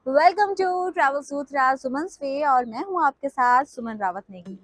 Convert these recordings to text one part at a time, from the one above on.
Welcome to travel सूत्रा सुमन वे और मैं हूं आपके साथ सुमन रावत नेगी।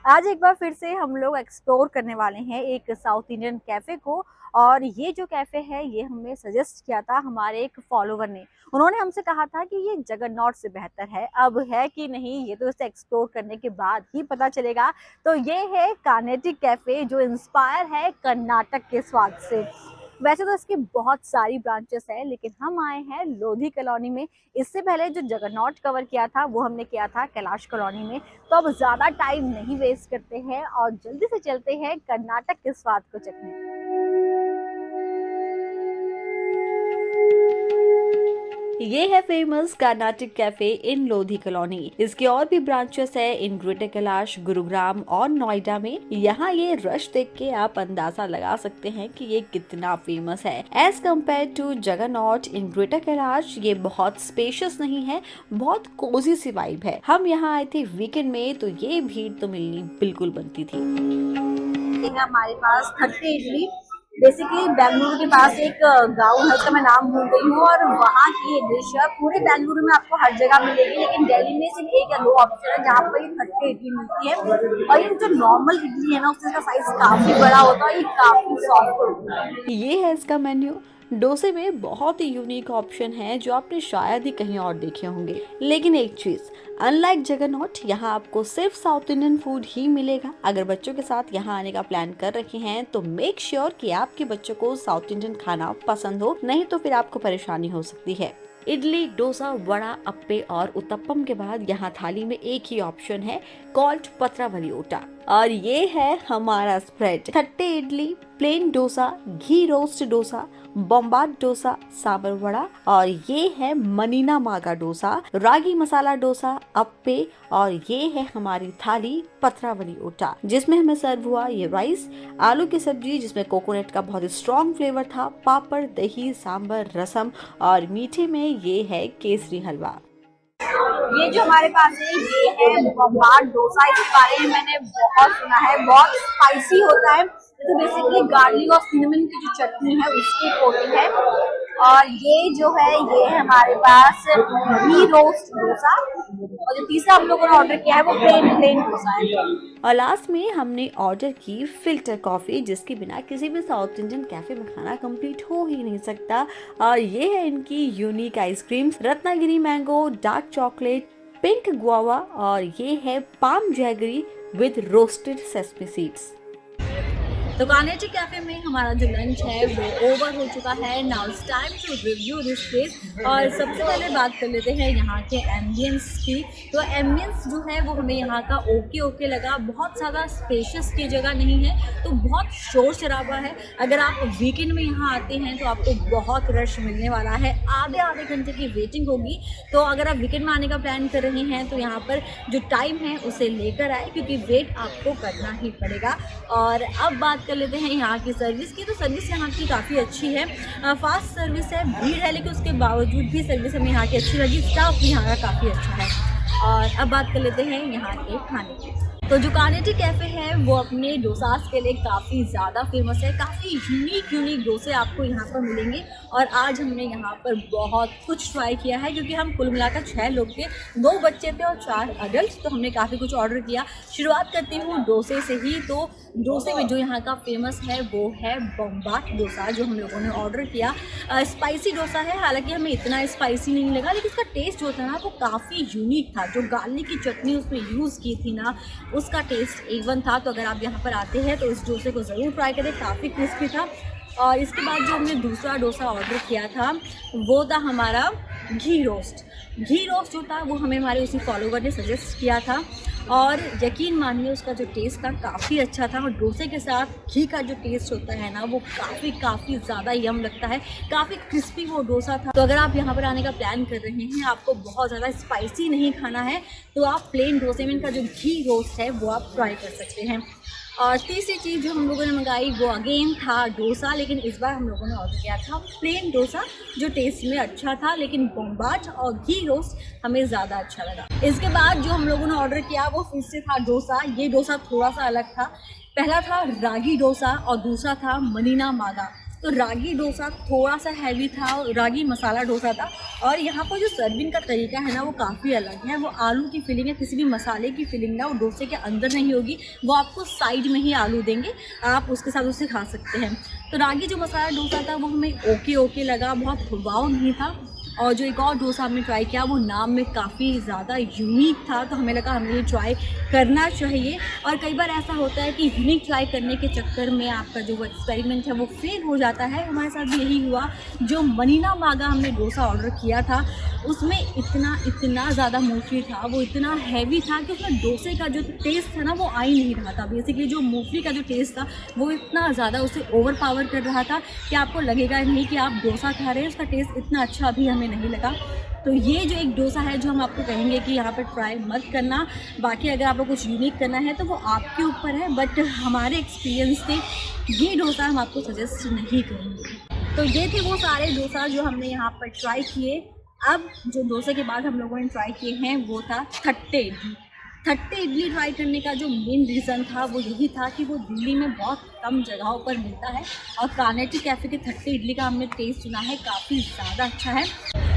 आज एक बार फिर से हम लोग एक्सप्लोर करने वाले हैं एक साउथ इंडियन कैफे को। और ये जो कैफे है ये हमें सजेस्ट किया था हमारे एक फॉलोवर ने। उन्होंने हमसे कहा था कि ये जगन्नाथ से बेहतर है। अब है कि नहीं ये तो इसे एक्सप्लोर करने के बाद ही पता चलेगा। तो ये है कार्नेटिक कैफे जो इंस्पायर है कर्नाटक के स्वाद से। वैसे तो इसकी बहुत सारी ब्रांचेस है लेकिन हम आए हैं लोधी कॉलोनी में। इससे पहले जो जगन्नाथ कवर किया था वो हमने किया था कैलाश कॉलोनी में। तो अब ज्यादा टाइम नहीं वेस्ट करते हैं और जल्दी से चलते हैं कर्नाटक के स्वाद को चखने। ये है famous Karnataka cafe in Lodhi colony. इसके और भी ब्रांचेस है इन ग्रेटर कैलाश, गुरुग्राम और नोएडा में। यहाँ ये रश देख के आप अंदाजा लगा सकते हैं कि ये कितना फेमस है। As compare to Jagannath in Greater Kailash ये बहुत स्पेशियस नहीं है, बहुत कोजी सी वाइब है। हम यहाँ आए थे वीकेंड में तो ये भीड़ तो मिलनी बिल्कुल बनती थी। हमारे पास 30 इडली। बेसिकली बेंगलुरु के पास एक गांव है उसका मैं नाम भूल गई हूँ और वहाँ की एक डिश है। पूरे बेंगलुरु में आपको हर जगह मिलेगी लेकिन दिल्ली में सिर्फ एक या दो ऑप्शन है जहाँ पर ये 30 इडली मिलती है। और ये जो नॉर्मल इडली है ना उसका साइज काफी बड़ा होता है, ये काफी सॉफ्ट होता है। ये है इसका मेन्यू। डोसे में बहुत ही यूनिक ऑप्शन है जो आपने शायद ही कहीं और देखे होंगे। लेकिन एक चीज, अनलाइक जगन्नाथ यहाँ आपको सिर्फ साउथ इंडियन फूड ही मिलेगा। अगर बच्चों के साथ यहाँ आने का प्लान कर रखे हैं तो मेक श्योर कि आपके बच्चों को साउथ इंडियन खाना पसंद हो, नहीं तो फिर आपको परेशानी हो सकती है। इडली, डोसा, वड़ा, अप्पे और उत्तपम के बाद यहाँ थाली में एक ही ऑप्शन है कॉल्ड पत्रावली ओटा। और ये है हमारा स्प्रेड। 30 इडली, प्लेन डोसा, घी रोस्ट डोसा, बॉम्बार्ड डोसा, सांबर वड़ा और ये है मनीना मागा डोसा, रागी मसाला डोसा, अप्पे और ये है हमारी थाली पत्रावली ओटा जिसमें हमें सर्व हुआ ये राइस, आलू की सब्जी जिसमें कोकोनट का बहुत स्ट्रॉन्ग फ्लेवर था, पापड़, दही, सांबर, रसम और मीठे में ये है केसरी हलवा। ये जो हमारे पास है ये है बॉम्बार्ड डोसा। इस बारे में मैंने बहुत सुना है, बहुत स्पाइसी होता है। तो बेसिकली गार्लिक और सिनेमन की जो चटनी है उसकी कोटिंग है। और ये जो है ये हमारे पास घी रोस्ट डोसा और जो तीसरा हम लोगों ने ऑर्डर किया है वो प्लेन डोसा है। और लास्ट में हमने ऑर्डर की फिल्टर कॉफी जिसके बिना किसी भी साउथ इंडियन कैफे में खाना कंप्लीट हो ही नहीं सकता। और ये है इनकी unique ice creams, Ratnagiri mango, dark chocolate, pink guava और ये है palm jaggery with roasted sesame seeds. तो कार्नेटिक कैफे में हमारा जो लंच है वो ओवर हो चुका है। Now it's time to review this place. और सबसे पहले बात कर लेते हैं यहाँ के एम्बियंस की। तो एम्बियंस जो है वो हमें यहाँ का ओके लगा। बहुत ज़्यादा स्पेशियस की जगह नहीं है, तो बहुत शोर शराबा है। अगर आप वीकेंड में यहाँ आते हैं तो आपको बहुत रश मिलने वाला है, आधे घंटे की वेटिंग होगी। तो अगर आप वीकेंड में आने का प्लान कर रहे हैं तो यहाँ पर जो टाइम है उसे लेकर आए क्योंकि वेट आपको करना ही पड़ेगा। और अब बात कर लेते हैं यहाँ की सर्विस की। तो सर्विस यहाँ की काफ़ी अच्छी है, फास्ट सर्विस है, भीड़ है लेकिन उसके बावजूद भी सर्विस हमें यहाँ की अच्छी लगी। स्टाफ भी यहाँ का काफ़ी अच्छा है। और अब बात कर लेते हैं यहाँ के खाने की। तो जो कार्नेटिक कैफ़े है वो अपने डोसास के लिए काफ़ी ज़्यादा फेमस है। काफ़ी यूनिक डोसे आपको यहाँ पर मिलेंगे। और आज हमने यहाँ पर बहुत कुछ ट्राई किया है क्योंकि हम कुल मिलाकर 6 लोग थे, 2 बच्चे थे और 4 अडल्ट। तो हमने काफ़ी कुछ ऑर्डर किया। शुरुआत करती हूँ डोसे से ही। तो डोसे में जो यहाँ का फेमस है वो है बॉम्बार्ड डोसा जो हम लोगों ने ऑर्डर किया। स्पाइसी डोसा है, हालांकि हमें इतना स्पाइसी नहीं लगा लेकिन उसका टेस्ट जो था ना वो काफ़ी यूनिक था। जो गार्लिक की चटनी उसमें यूज़ की थी ना उसका टेस्ट A1 था। तो अगर आप यहाँ पर आते हैं तो इस डोसे को ज़रूर ट्राई करें, काफ़ी क्रिस्पी था। और इसके बाद जो हमने दूसरा डोसा ऑर्डर किया था वो था हमारा घी रोस्ट। घी रोस्ट जो था वो हमें हमारे उसी फॉलोवर ने सजेस्ट किया था और यकीन मानिए उसका जो टेस्ट था काफ़ी अच्छा था। और डोसे के साथ घी का जो टेस्ट होता है ना वो काफ़ी ज़्यादा यम लगता है, काफ़ी क्रिस्पी वो डोसा था। तो अगर आप यहाँ पर आने का प्लान कर रहे हैं, आपको बहुत ज़्यादा स्पाइसी नहीं खाना है तो आप प्लेन डोसे में इनका जो घी रोस्ट है वो आप ट्राई कर सकते हैं। और तीसरी चीज़ जो हम लोगों ने मंगाई वो अगेन था डोसा, लेकिन इस बार हम लोगों ने ऑर्डर किया था प्लेन डोसा, जो टेस्ट में अच्छा था, लेकिन बॉम्बाट और घी रोस्ट हमें ज़्यादा अच्छा लगा। इसके बाद जो हम लोगों ने ऑर्डर किया वो फिर से था डोसा। ये डोसा थोड़ा सा अलग था। पहला था रागी डोसा और दूसरा था मनीना मागा। तो रागी डोसा थोड़ा सा हैवी था, रागी मसाला डोसा था। और यहाँ पर जो सर्विंग का तरीका है ना वो काफ़ी अलग है। वो आलू की फिलिंग है, किसी भी मसाले की फिलिंग ना वो डोसे के अंदर नहीं होगी, वो आपको साइड में ही आलू देंगे, आप उसके साथ उसे खा सकते हैं। तो रागी जो मसाला डोसा था वो हमें ओके ओके लगा, बहुत वाव नहीं था। और जो एक और डोसा हमने ट्राई किया वो नाम में काफ़ी ज़्यादा यूनिक था, तो हमें लगा हमें ये ट्राई करना चाहिए। और कई बार ऐसा होता है कि यूनिक ट्राई करने के चक्कर में आपका जो वो एक्सपेरिमेंट है वो फेल हो जाता है। हमारे साथ भी यही हुआ। जो मनीना मागा हमने डोसा ऑर्डर किया था उसमें इतना ज़्यादा मूंगफली था, वो इतना हैवी था कि उसमें डोसे का जो टेस्ट था ना वो आ ही नहीं रहा था। बेसिकली जो मूंगफली का जो टेस्ट था वो इतना ज़्यादा उसे ओवर पावर कर रहा था कि आपको लगेगा नहीं कि आप डोसा खा रहे हैं। उसका टेस्ट इतना अच्छा भी हमें नहीं लगा। तो ये जो एक डोसा है जो हम आपको कहेंगे कि यहाँ पर ट्राई मत करना। बाकी अगर आपको कुछ यूनिक करना है तो वो आपके ऊपर है, बट हमारे एक्सपीरियंस से ये डोसा हम आपको सजेस्ट नहीं करेंगे। तो ये थे वो सारे डोसा जो हमने यहाँ पर ट्राई किए। अब जो डोसे के बाद हम लोगों ने ट्राई किए हैं वो था थट्टे इडली। थट्टे इडली ट्राई करने का जो मेन रीज़न था वो यही था कि वो दिल्ली में बहुत कम जगहों पर मिलता है और कार्नेटिक कैफ़े के थट्टे इडली का हमने टेस्ट सुना है काफ़ी ज़्यादा अच्छा है।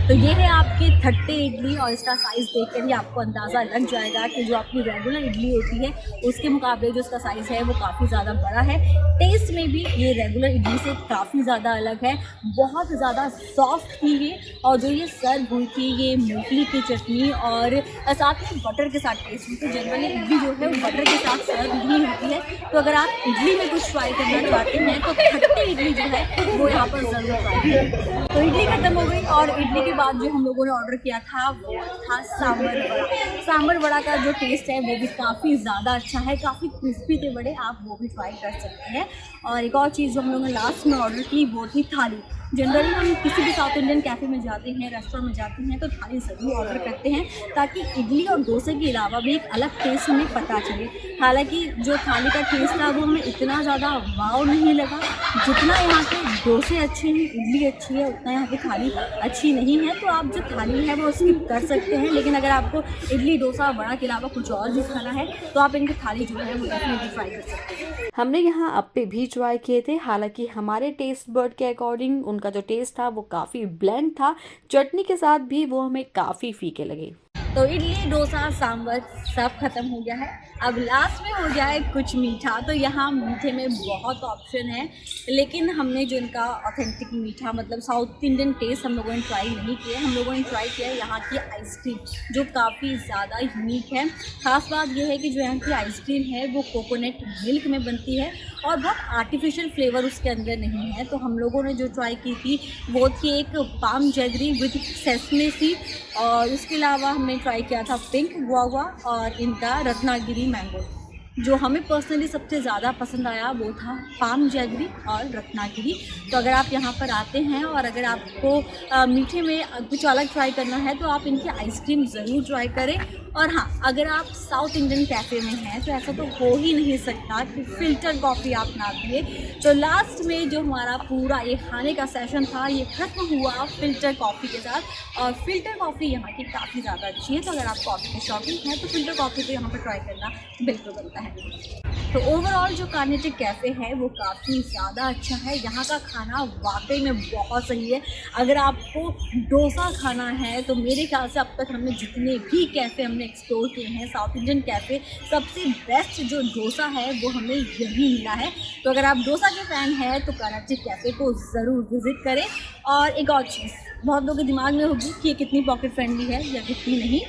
तो ये है आपकी थट्टे इडली और इसका साइज़ देखकर ही आपको अंदाज़ा लग जाएगा कि जो आपकी रेगुलर इडली होती है उसके मुकाबले जो इसका साइज़ है वो काफ़ी ज़्यादा बड़ा है। टेस्ट में भी ये रेगुलर इडली से काफ़ी ज़्यादा अलग है, बहुत ज़्यादा सॉफ्ट थी ये। और जो ये सर्व हुई थी ये मूंगफली की चटनी और साथ में बटर के साथ टेस्ट हुई थी। जनरली इडली जो है वो बटर के साथ सर्व नहीं होती है, तो अगर आप इडली में कुछ ट्राई करना चाहते हैं तो खट्टी इडली जो है वो यहाँ पर ज़रूर ट्राई करें। तो इडली खत्म हो गई और इडली के बाद जो हम लोगों ने ऑर्डर किया था वो था सांभर वड़ा। सांभर वड़ा का जो टेस्ट है वो भी काफ़ी ज़्यादा अच्छा है, काफ़ी क्रिस्पी थे बड़े, आप वो भी ट्राई कर सकते हैं। और एक और चीज़ जो हम लोगों ने लास्ट में ऑर्डर की वो थी थाली। जनरली हम किसी भी साउथ इंडियन कैफ़े में जाते हैं, रेस्टोरेंट में जाते हैं तो थाली ज़रूर ऑर्डर करते हैं ताकि इडली और डोसे के अलावा भी एक अलग टेस्ट हमें पता चले। हालांकि जो थाली का टेस्ट था वो हमें इतना ज़्यादा वाव नहीं लगा। जितना यहाँ के डोसे अच्छे हैं, इडली अच्छी है, उतना यहाँ की थाली अच्छी नहीं है। तो आप जो थाली है वो स्किप कर सकते हैं, लेकिन अगर आपको इडली डोसा वड़ा के अलावा कुछ और भी खाना है तो आप इनकी थाली जो है वो डेफिनेटली ट्राई कर सकते हैं। हमने यहाँ अप्पे भी ट्राई किए थे, हालांकि हमारे टेस्ट बर्ड के अकॉर्डिंग उनका जो टेस्ट था वो काफ़ी ब्लेंड था, चटनी के साथ भी वो हमें काफ़ी फीके लगे। तो इडली डोसा सांभर सब खत्म हो गया है। अब लास्ट में हो गया है कुछ मीठा। तो यहाँ मीठे में बहुत ऑप्शन है, लेकिन हमने जो इनका ऑथेंटिक मीठा मतलब साउथ इंडियन टेस्ट हम लोगों ने ट्राई नहीं किया। हम लोगों ने ट्राई किया है यहाँ की आइसक्रीम जो काफ़ी ज़्यादा यूनिक है। ख़ास बात यह है कि जो यहाँ की आइसक्रीम है वो कोकोनट मिल्क में बनती है और बहुत आर्टिफिशियल फ्लेवर उसके अंदर नहीं है। तो हम लोगों ने जो ट्राई की थी वो थी एक palm jaggery with sesame seed, और उसके अलावा हमने ट्राई किया था पिंक गुआवा और इनका रत्नागिरी मैंगो। जो हमें पर्सनली सबसे ज़्यादा पसंद आया वो था पाम जैगरी और रत्नागिरी। तो अगर आप यहाँ पर आते हैं और अगर आपको मीठे में कुछ अलग ट्राई करना है तो आप इनकी आइसक्रीम ज़रूर ट्राई करें। और हाँ, अगर आप साउथ इंडियन कैफ़े में हैं तो ऐसा तो हो ही नहीं सकता कि फ़िल्टर कॉफ़ी आप ना पिए। तो लास्ट में जो हमारा पूरा ये खाने का सेशन था ये ख़त्म हुआ फ़िल्टर कॉफ़ी के साथ। और फ़िल्टर कॉफ़ी यहाँ की काफ़ी ज़्यादा अच्छी है, तो अगर आप कॉफ़ी के शौकीन हैं तो फ़िल्टर कॉफ़ी तो यहाँ पर ट्राई करना बिल्कुल बनता है। तो ओवरऑल जो कार्नेटिक कैफ़े है वो काफ़ी ज़्यादा अच्छा है। यहाँ का खाना वाकई में बहुत सही है। अगर आपको डोसा खाना है तो मेरे ख्याल से अब तक हमने जितने भी कैफ़े हमने एक्सप्लोर किए हैं साउथ इंडियन कैफ़े, सबसे बेस्ट जो डोसा है वो हमें यही मिला है। तो अगर आप डोसा के फ़ैन हैं तो कार्नेटिक कैफ़े को ज़रूर विज़िट करें। और एक और चीज़ बहुत लोगों के दिमाग में होगी कि ये कितनी पॉकेट फ्रेंडली है या कितनी नहीं।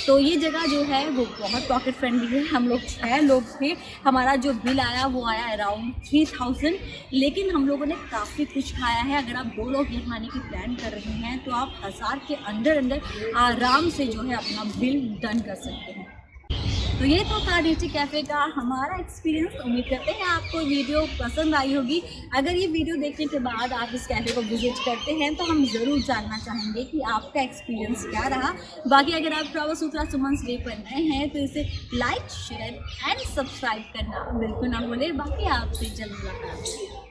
तो ये जगह जो है वो बहुत पॉकेट फ्रेंडली है। हम लोग 6 लोग थे, हमारा जो बिल आया वो आया अराउंड 3000, लेकिन हम लोगों ने काफ़ी कुछ खाया है। अगर आप 2 लोग यहाँ आने की प्लान कर रहे हैं तो आप 1000 के अंदर आराम से जो है अपना बिल डन कर सकते हैं। तो ये था कार्डिटी कैफ़े का हमारा एक्सपीरियंस। उम्मीद करते हैं आपको वीडियो पसंद आई होगी। अगर ये वीडियो देखने के बाद आप इस कैफ़े को विजिट करते हैं तो हम ज़रूर जानना चाहेंगे कि आपका एक्सपीरियंस क्या रहा। बाकी अगर आप प्रभा सूत्रा सुमन डे पर नए हैं तो इसे लाइक, शेयर एंड सब्सक्राइब करना बिल्कुल ना भूलें। बाकी आपसे जल्द मुलाकात।